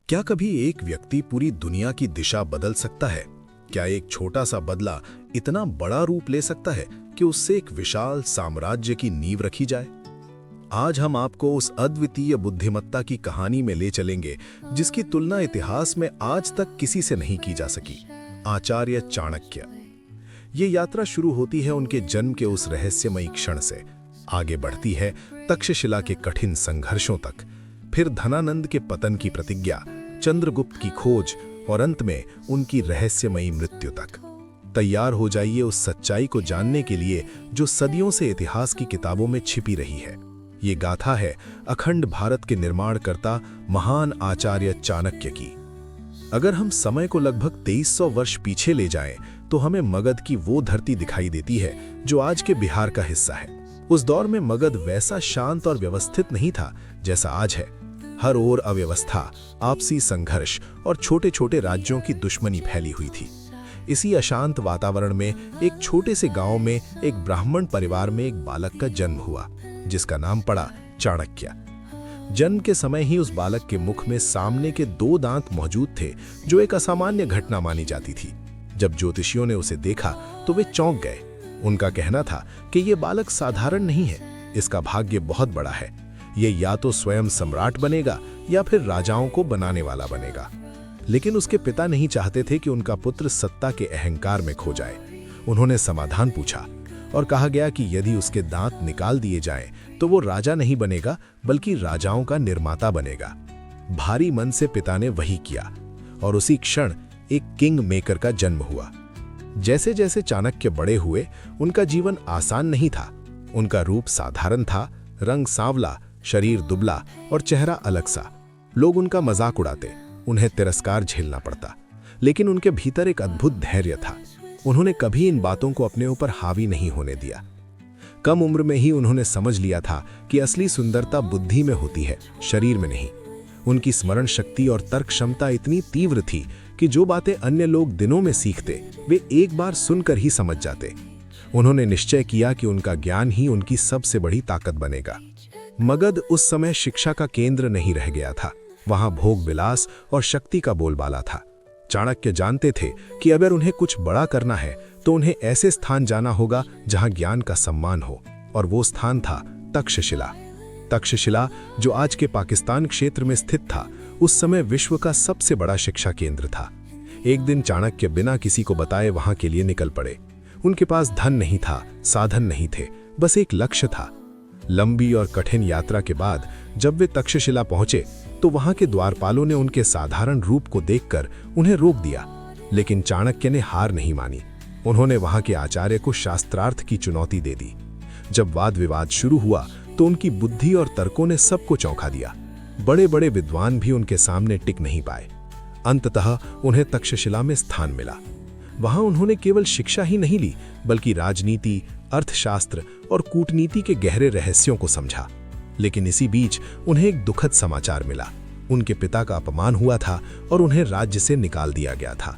क्या कभी एक व्यक्ति पूरी दुनिया की दिशा बदल सकता है? क्या एक छोटा सा बदला इतना बड़ा रूप ले सकता है कि उससे एक विशाल साम्राज्य की नींव रखी जाए? आज हम आपको उस अद्वितीय बुद्धिमत्ता की कहानी में ले चलेंगे जिसकी तुलना इतिहास में आज तक किसी से नहीं की जा सकी, आचार्य चाणक्य। ये यात्रा शुरू होती है उनके जन्म के उस रहस्यमयी क्षण से, आगे बढ़ती है तक्षशिला के कठिन संघर्षों तक, फिर धनानंद के पतन की प्रतिज्ञा, चंद्रगुप्त की खोज और अंत में उनकी रहस्यमयी मृत्यु तक। तैयार हो जाइए उस सच्चाई को जानने के लिए जो सदियों से इतिहास की किताबों में छिपी रही है। ये गाथा है अखंड भारत के निर्माणकर्ता महान आचार्य चाणक्य की। अगर हम समय को लगभग 2300 वर्ष पीछे ले जाएं, तो हमें मगध की वो धरती दिखाई देती है जो आज के बिहार का हिस्सा है। उस दौर में मगध वैसा शांत और व्यवस्थित नहीं था जैसा आज है। हर ओर अव्यवस्था, आपसी संघर्ष और छोटे छोटे राज्यों की दुश्मनी फैली हुई थी। इसी अशांत वातावरण में एक छोटे से गांव में एक ब्राह्मण परिवार में एक बालक का जन्म हुआ जिसका नाम पड़ा चाणक्य। जन्म के समय ही उस बालक के मुख में सामने के 2 दांत मौजूद थे, जो एक असामान्य घटना मानी जाती थी। जब ज्योतिषियों ने उसे देखा तो वे चौंक गए। उनका कहना था कि यह बालक साधारण नहीं है, इसका भाग्य बहुत बड़ा है। ये या तो स्वयं सम्राट बनेगा या फिर राजाओं को बनाने वाला बनेगा। लेकिन उसके पिता नहीं चाहते थे कि उनका पुत्र सत्ता के अहंकार में खो जाए। उन्होंने समाधान पूछा और कहा गया कि यदि उसके दांत निकाल दिए जाएं तो वो राजा नहीं बनेगा बल्कि राजाओं का निर्माता बनेगा। भारी मन से पिता ने वही किया और उसी क्षण एक किंग मेकर का जन्म हुआ। जैसे जैसे चाणक्य बड़े हुए, उनका जीवन आसान नहीं था। उनका रूप साधारण था, रंग सांवला, शरीर दुबला और चेहरा अलग सा। लोग उनका मजाक उड़ाते, उन्हें तिरस्कार झेलना पड़ता, लेकिन उनके भीतर एक अद्भुत धैर्य था। उन्होंने कभी इन बातों को अपने ऊपर हावी नहीं होने दिया। कम उम्र में ही उन्होंने समझ लिया था कि असली सुंदरता बुद्धि में होती है, शरीर में नहीं। उनकी स्मरण शक्ति और तर्क क्षमता इतनी तीव्र थी कि जो बातें अन्य लोग दिनों में सीखते, वे एक बार सुनकर ही समझ जाते। उन्होंने निश्चय किया कि उनका ज्ञान ही उनकी सबसे बड़ी ताकत बनेगा। मगध उस समय शिक्षा का केंद्र नहीं रह गया था। वहां भोग विलास और शक्ति का बोलबाला था। चाणक्य जानते थे कि अगर उन्हें कुछ बड़ा करना है तो उन्हें ऐसे स्थान जाना होगा जहां ज्ञान का सम्मान हो, और वो स्थान था तक्षशिला। तक्षशिला, जो आज के पाकिस्तान क्षेत्र में स्थित था, उस समय विश्व का सबसे बड़ा शिक्षा केंद्र था। एक दिन चाणक्य बिना किसी को बताए वहां के लिए निकल पड़े। उनके पास धन नहीं था, साधन नहीं थे, बस एक लक्ष्य था। लंबी और कठिन यात्रा के बाद जब वे तक्षशिला पहुंचे तो वहां के द्वारपालों ने उनके साधारण रूप को देखकर उन्हें रोक दिया, लेकिन चाणक्य ने हार नहीं मानी। उन्होंने वहां के आचार्य को शास्त्रार्थ की चुनौती दे दी। जब वाद विवाद शुरू हुआ तो उनकी बुद्धि और तर्कों ने सबको चौंका दिया। बड़े बड़े विद्वान भी उनके सामने टिक नहीं पाए। अंततः उन्हें तक्षशिला में स्थान मिला। वहां उन्होंने केवल शिक्षा ही नहीं ली, बल्कि राजनीति, अर्थशास्त्र और कूटनीति के गहरे रहस्यों को समझा। लेकिन इसी बीच उन्हें एक दुखद समाचार मिला। उनके पिता का अपमान हुआ था और उन्हें राज्य से निकाल दिया गया था।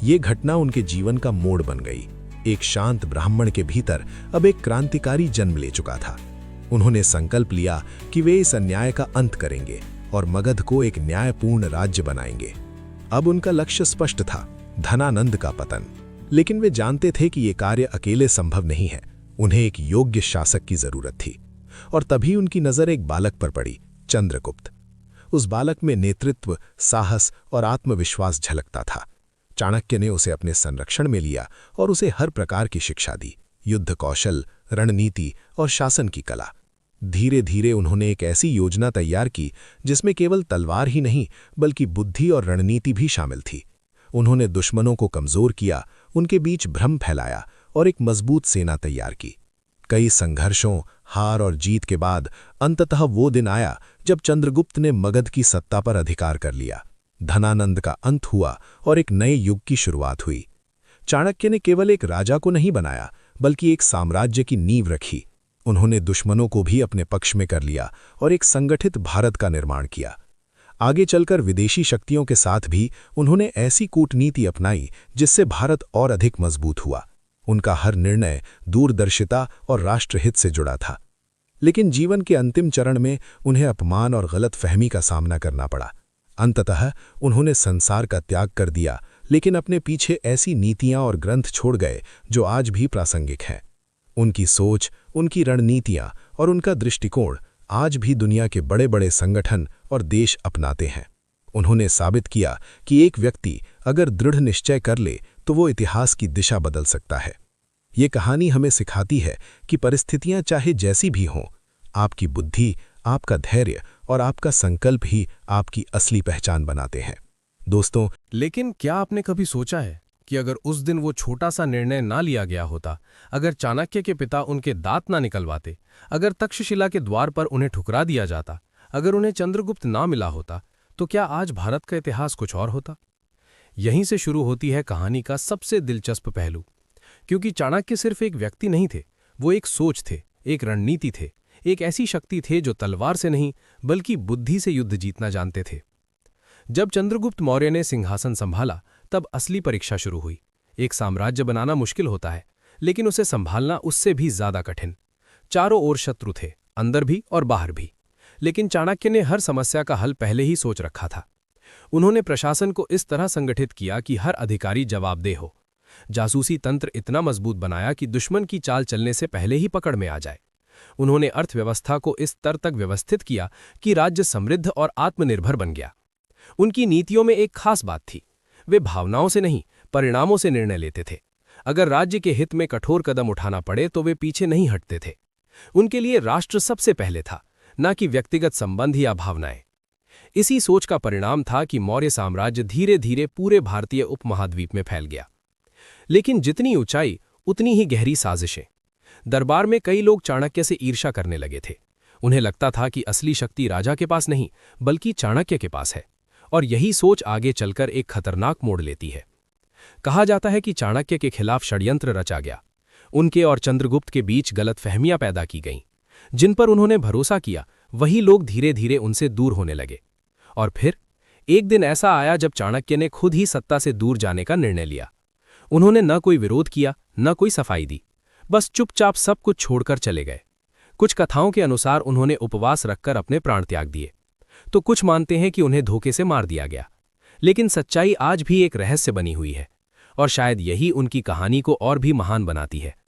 ये घटना उनके जीवन का मोड़ बन गई। एक शांत ब्राह्मण के भीतर अब एक क्रांतिकारी जन्म ले चुका था। उन्होंने संकल्प लिया कि वे इस अन्याय का अंत करेंगे और मगध को एक न्यायपूर्ण राज्य बनाएंगे। अब उनका लक्ष्य स्पष्ट था, धनानंद का पतन। लेकिन वे जानते थे कि यह कार्य अकेले संभव नहीं है। उन्हें एक योग्य शासक की जरूरत थी। और तभी उनकी नजर एक बालक पर पड़ी, चंद्रगुप्त। उस बालक में नेतृत्व, साहस और आत्मविश्वास झलकता था। चाणक्य ने उसे अपने संरक्षण में लिया और उसे हर प्रकार की शिक्षा दी, युद्ध कौशल, रणनीति और शासन की कला। धीरे धीरे उन्होंने एक ऐसी योजना तैयार की जिसमें केवल तलवार ही नहीं बल्कि बुद्धि और रणनीति भी शामिल थी। उन्होंने दुश्मनों को कमजोर किया, उनके बीच भ्रम फैलाया और एक मजबूत सेना तैयार की। कई संघर्षों, हार और जीत के बाद अंततः वो दिन आया जब चंद्रगुप्त ने मगध की सत्ता पर अधिकार कर लिया। धनानंद का अंत हुआ और एक नए युग की शुरुआत हुई। चाणक्य ने केवल एक राजा को नहीं बनाया बल्कि एक साम्राज्य की नींव रखी। उन्होंने दुश्मनों को भी अपने पक्ष में कर लिया और एक संगठित भारत का निर्माण किया। आगे चलकर विदेशी शक्तियों के साथ भी उन्होंने ऐसी कूटनीति अपनाई जिससे भारत और अधिक मजबूत हुआ। उनका हर निर्णय दूरदर्शिता और राष्ट्रहित से जुड़ा था। लेकिन जीवन के अंतिम चरण में उन्हें अपमान और गलतफहमी का सामना करना पड़ा। अंततः उन्होंने संसार का त्याग कर दिया, लेकिन अपने पीछे ऐसी नीतियां और ग्रंथ छोड़ गए जो आज भी प्रासंगिक हैं। उनकी सोच, उनकी रणनीतियां और उनका दृष्टिकोण आज भी दुनिया के बड़े-बड़े संगठन और देश अपनाते हैं। उन्होंने साबित किया कि एक व्यक्ति अगर दृढ़ निश्चय कर ले तो वो इतिहास की दिशा बदल सकता है। ये कहानी हमें सिखाती है कि परिस्थितियां चाहे जैसी भी हों, आपकी बुद्धि, आपका धैर्य और आपका संकल्प ही आपकी असली पहचान बनाते हैं। दोस्तों, लेकिन क्या आपने कभी सोचा है कि अगर उस दिन वो छोटा सा निर्णय ना लिया गया होता, अगर चाणक्य के पिता उनके दांत ना निकलवाते, अगर तक्षशिला के द्वार पर उन्हें ठुकरा दिया जाता, अगर उन्हें चंद्रगुप्त ना मिला होता, तो क्या आज भारत का इतिहास कुछ और होता? यहीं से शुरू होती है कहानी का सबसे दिलचस्प पहलू, क्योंकि चाणक्य सिर्फ एक व्यक्ति नहीं थे, वो एक सोच थे, एक रणनीति थे, एक ऐसी शक्ति थे जो तलवार से नहीं बल्कि बुद्धि से युद्ध जीतना जानते थे। जब चंद्रगुप्त मौर्य ने सिंहासन संभाला, तब असली परीक्षा शुरू हुई। एक साम्राज्य बनाना मुश्किल होता है, लेकिन उसे संभालना उससे भी ज्यादा कठिन। चारों ओर शत्रु थे, अंदर भी और बाहर भी। लेकिन चाणक्य ने हर समस्या का हल पहले ही सोच रखा था। उन्होंने प्रशासन को इस तरह संगठित किया कि हर अधिकारी जवाबदेह हो। जासूसी तंत्र इतना मजबूत बनाया कि दुश्मन की चाल चलने से पहले ही पकड़ में आ जाए। उन्होंने अर्थव्यवस्था को इस स्तर तक व्यवस्थित किया कि राज्य समृद्ध और आत्मनिर्भर बन गया। उनकी नीतियों में एक खास बात थी, वे भावनाओं से नहीं, परिणामों से निर्णय लेते थे। अगर राज्य के हित में कठोर कदम उठाना पड़े तो वे पीछे नहीं हटते थे। उनके लिए राष्ट्र सबसे पहले था, न कि व्यक्तिगत संबंध या भावनाएं। इसी सोच का परिणाम था कि मौर्य साम्राज्य धीरे धीरे पूरे भारतीय उपमहाद्वीप में फैल गया। लेकिन जितनी ऊंचाई उतनी ही गहरी साजिशें। दरबार में कई लोग चाणक्य से ईर्ष्या करने लगे थे। उन्हें लगता था कि असली शक्ति राजा के पास नहीं बल्कि चाणक्य के पास है, और यही सोच आगे चलकर एक खतरनाक मोड़ लेती है। कहा जाता है कि चाणक्य के खिलाफ षड्यंत्र रचा गया। उनके और चंद्रगुप्त के बीच गलतफहमियां पैदा की गईं। जिन पर उन्होंने भरोसा किया वही लोग धीरे धीरे उनसे दूर होने लगे। और फिर एक दिन ऐसा आया जब चाणक्य ने खुद ही सत्ता से दूर जाने का निर्णय लिया। उन्होंने न कोई विरोध किया, न कोई सफाई दी, बस चुपचाप सब कुछ छोड़कर चले गए। कुछ कथाओं के अनुसार उन्होंने उपवास रखकर अपने प्राण त्याग दिए, तो कुछ मानते हैं कि उन्हें धोखे से मार दिया गया। लेकिन सच्चाई आज भी एक रहस्य बनी हुई है, और शायद यही उनकी कहानी को और भी महान बनाती है।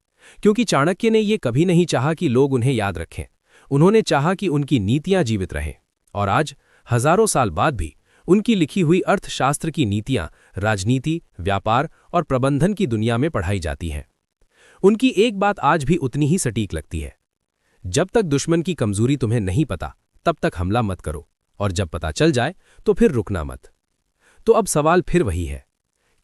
क्योंकि चाणक्य ने यह कभी नहीं चाहा कि लोग उन्हें याद रखें, उन्होंने चाहा कि उनकी नीतियां जीवित रहें। और आज हजारों साल बाद भी उनकी लिखी हुई अर्थशास्त्र की नीतियां राजनीति, व्यापार और प्रबंधन की दुनिया में पढ़ाई जाती हैं। उनकी एक बात आज भी उतनी ही सटीक लगती है, जब तक दुश्मन की कमजोरी तुम्हें नहीं पता तब तक हमला मत करो, और जब पता चल जाए तो फिर रुकना मत। तो अब सवाल फिर वही है,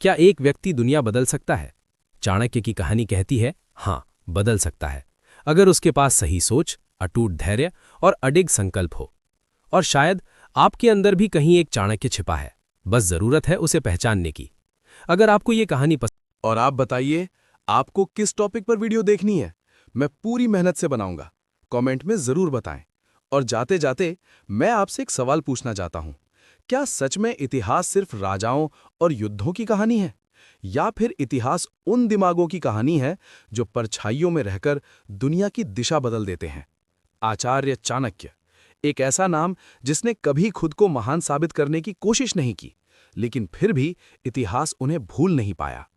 क्या एक व्यक्ति दुनिया बदल सकता है? चाणक्य की कहानी कहती है, हाँ, बदल सकता है, अगर उसके पास सही सोच, अटूट धैर्य और अडिग संकल्प हो। और शायद आपके अंदर भी कहीं एक चाणक्य छिपा है, बस जरूरत है उसे पहचानने की। अगर आपको ये कहानी पसंद, और आप बताइए आपको किस टॉपिक पर वीडियो देखनी है, मैं पूरी मेहनत से बनाऊंगा। कमेंट में जरूर बताएं। और जाते जाते मैं आपसे एक सवाल पूछना चाहता हूं, क्या सच में इतिहास सिर्फ राजाओं और युद्धों की कहानी है, या फिर इतिहास उन दिमागों की कहानी है जो परछाइयों में रहकर दुनिया की दिशा बदल देते हैं? आचार्य चाणक्य, एक ऐसा नाम जिसने कभी खुद को महान साबित करने की कोशिश नहीं की, लेकिन फिर भी इतिहास उन्हें भूल नहीं पाया।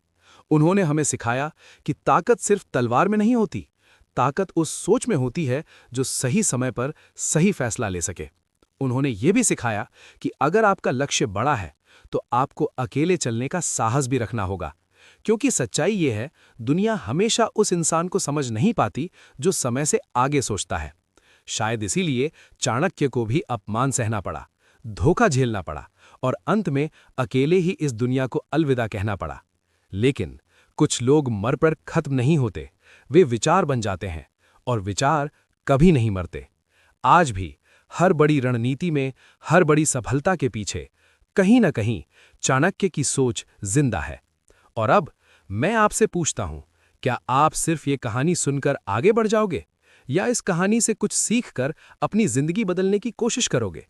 उन्होंने हमें सिखाया कि ताकत सिर्फ तलवार में नहीं होती, ताकत उस सोच में होती है जो सही समय पर सही फैसला ले सके। उन्होंने ये भी सिखाया कि अगर आपका लक्ष्य बड़ा है तो आपको अकेले चलने का साहस भी रखना होगा, क्योंकि सच्चाई ये है, दुनिया हमेशा उस इंसान को समझ नहीं पाती जो समय से आगे सोचता है। शायद इसीलिए चाणक्य को भी अपमान सहना पड़ा, धोखा झेलना पड़ा, और अंत में अकेले ही इस दुनिया को अलविदा कहना पड़ा। लेकिन कुछ लोग मर पर खत्म नहीं होते, वे विचार बन जाते हैं, और विचार कभी नहीं मरते। आज भी हर बड़ी रणनीति में, हर बड़ी सफलता के पीछे कहीं न कहीं चाणक्य की सोच जिंदा है। और अब मैं आपसे पूछता हूं, क्या आप सिर्फ ये कहानी सुनकर आगे बढ़ जाओगे, या इस कहानी से कुछ सीखकर अपनी जिंदगी बदलने की कोशिश करोगे?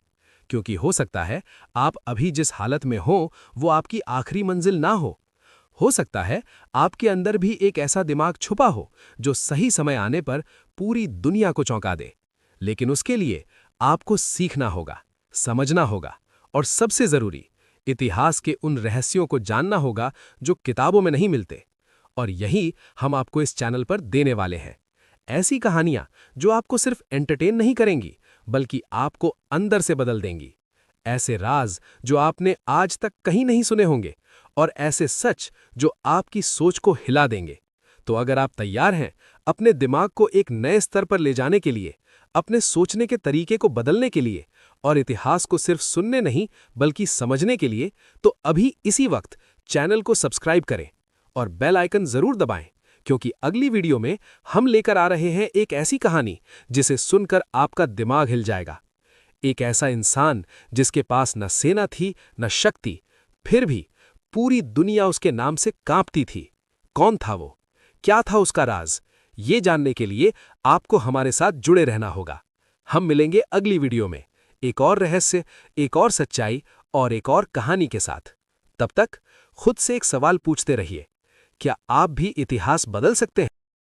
क्योंकि हो सकता है आप अभी जिस हालत में हो वो आपकी आखिरी मंजिल ना हो सकता है आपके अंदर भी एक ऐसा दिमाग छुपा हो जो सही समय आने पर पूरी दुनिया को चौंका दे। लेकिन उसके लिए आपको सीखना होगा, समझना होगा और सबसे जरूरी, इतिहास के उन रहस्यों को जानना होगा जो किताबों में नहीं मिलते। और यही हम आपको इस चैनल पर देने वाले हैं। ऐसी कहानियां जो आपको सिर्फ एंटरटेन नहीं करेंगी, बल्कि आपको अंदर से बदल देंगी। ऐसे राज जो आपने आज तक कहीं नहीं सुने होंगे, और ऐसे सच जो आपकी सोच को हिला देंगे। तो अगर आप तैयार हैं अपने दिमाग को एक नए स्तर पर ले जाने के लिए, अपने सोचने के तरीके को बदलने के लिए, और इतिहास को सिर्फ सुनने नहीं बल्कि समझने के लिए, तो अभी इसी वक्त चैनल को सब्सक्राइब करें और बेल आइकन जरूर दबाएं, क्योंकि अगली वीडियो में हम लेकर आ रहे हैं एक ऐसी कहानी जिसे सुनकर आपका दिमाग हिल जाएगा। एक ऐसा इंसान जिसके पास न सेना थी न शक्ति, फिर भी पूरी दुनिया उसके नाम से कांपती थी। कौन था वो? क्या था उसका राज? ये जानने के लिए आपको हमारे साथ जुड़े रहना होगा। हम मिलेंगे अगली वीडियो में एक और रहस्य, एक और सच्चाई और एक और कहानी के साथ। तब तक खुद से एक सवाल पूछते रहिए, क्या आप भी इतिहास बदल सकते हैं?